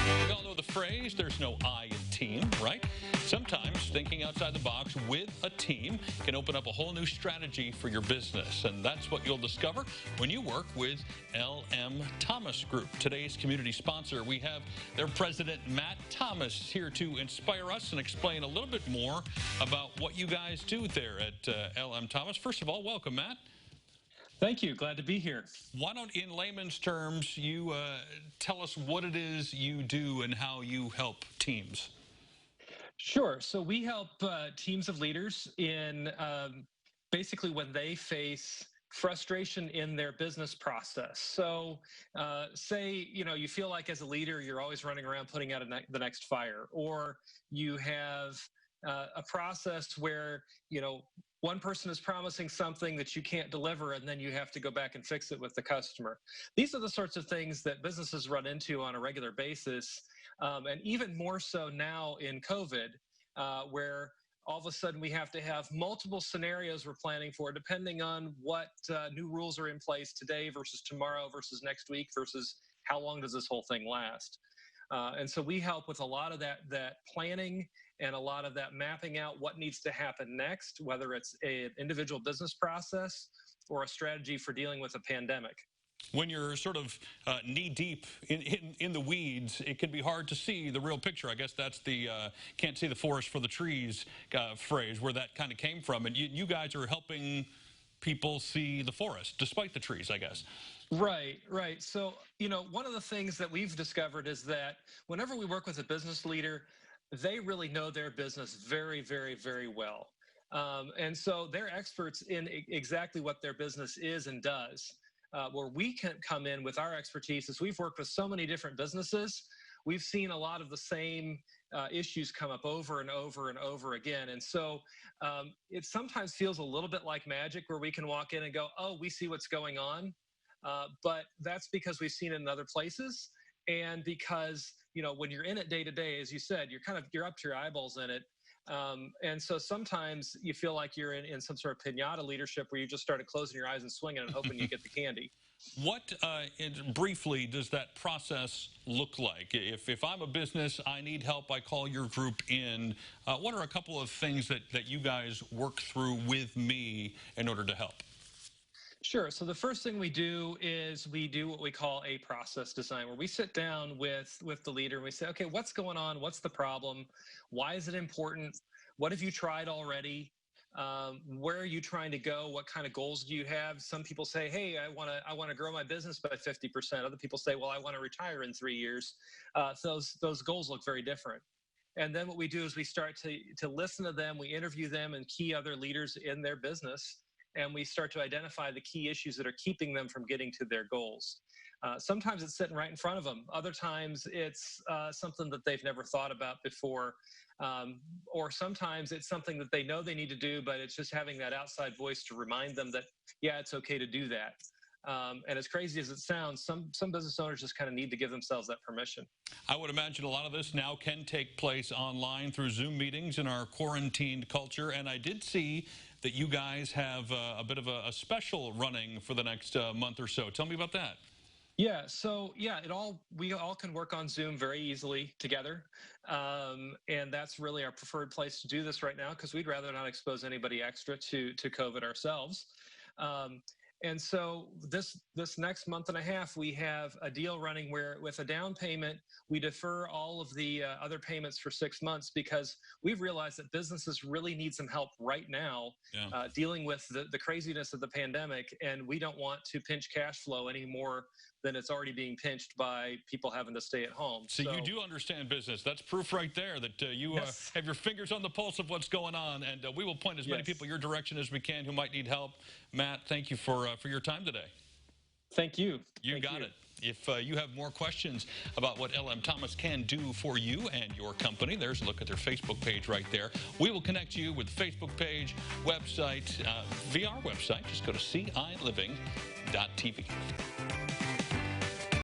We all know the phrase, there's no I in team, right? Sometimes thinking outside the box with a team can open up a whole new strategy for your business. And that's what you'll discover when you work with LM Thomas Group. Today's community sponsor, we have their president, Matt Thomas, here to inspire us and explain a little bit more about what you guys do there at LM Thomas. First of all, welcome, Matt. Thank you. Glad to be here. Why don't, in layman's terms, you tell us what it is you do and how you help teams? Sure. So we help teams of leaders in basically when they face frustration in their business process. So say, you feel like as a leader, you're always running around putting out the next fire, or you have a process where, one person is promising something that you can't deliver, and then you have to go back and fix it with the customer. These are the sorts of things that businesses run into on a regular basis, and even more so now in COVID, where all of a sudden we have to have multiple scenarios we're planning for, depending on what new rules are in place today versus tomorrow versus next week versus how long does this whole thing last. And so we help with a lot of that planning and a lot of that mapping out what needs to happen next, whether it's an individual business process or a strategy for dealing with a pandemic. When you're sort of knee deep in the weeds, it can be hard to see the real picture. I guess that's the can't see the forest for the trees phrase, where that kind of came from. And you guys are helping people see the forest despite the trees, I guess. Right. So, one of the things that we've discovered is that whenever we work with a business leader, they really know their business very, very, very well. And so they're experts in exactly what their business is and does. Where we can come in with our expertise is we've worked with so many different businesses. We've seen a lot of the same issues come up over and over and over again. And so it sometimes feels a little bit like magic, where we can walk in and go, oh, we see what's going on. But that's because we've seen it in other places. And because, when you're in it day to day, as you said, you're up to your eyeballs in it. And so sometimes you feel like you're in some sort of pinata leadership, where you just started closing your eyes and swinging and hoping you get the candy. What, briefly, does that process look like? If I'm a business, I need help, I call your group in. What are a couple of things that you guys work through with me in order to help? Sure. So the first thing we do is we do what we call a process design, where we sit down with the leader and we say, okay, what's going on? What's the problem? Why is it important? What have you tried already? Where are you trying to go? What kind of goals do you have? Some people say, hey, I want to grow my business by 50%. Other people say, well, I want to retire in 3 years. So those goals look very different. And then what we do is we start to listen to them. We interview them and key other leaders in their business, and we start to identify the key issues that are keeping them from getting to their goals. Sometimes it's sitting right in front of them. Other times it's something that they've never thought about before. Or sometimes it's something that they know they need to do, but it's just having that outside voice to remind them that, yeah, it's okay to do that. And as crazy as it sounds, some business owners just kind of need to give themselves that permission. I would imagine a lot of this now can take place online through Zoom meetings in our quarantined culture. And I did see that you guys have a bit of a special running for the next month or so. Tell me about that. Yeah, so we all can work on Zoom very easily together, and that's really our preferred place to do this right now, because we'd rather not expose anybody extra to COVID ourselves. And so this next month and a half, we have a deal running where, with a down payment, we defer all of the other payments for 6 months, because we've realized that businesses really need some help right now, dealing with the craziness of the pandemic, and we don't want to pinch cash flow any more than it's already being pinched by people having to stay at home. So you do understand business. That's proof right there that you have your fingers on the pulse of what's going on, and we will point as many people your direction as we can who might need help. Matt, thank you for your time today. Thank you. You got it. If you have more questions about what LM Thomas can do for you and your company, there's a look at their Facebook page right there. We will connect you with the Facebook page, website, via our website. Just go to ciLiving.tv.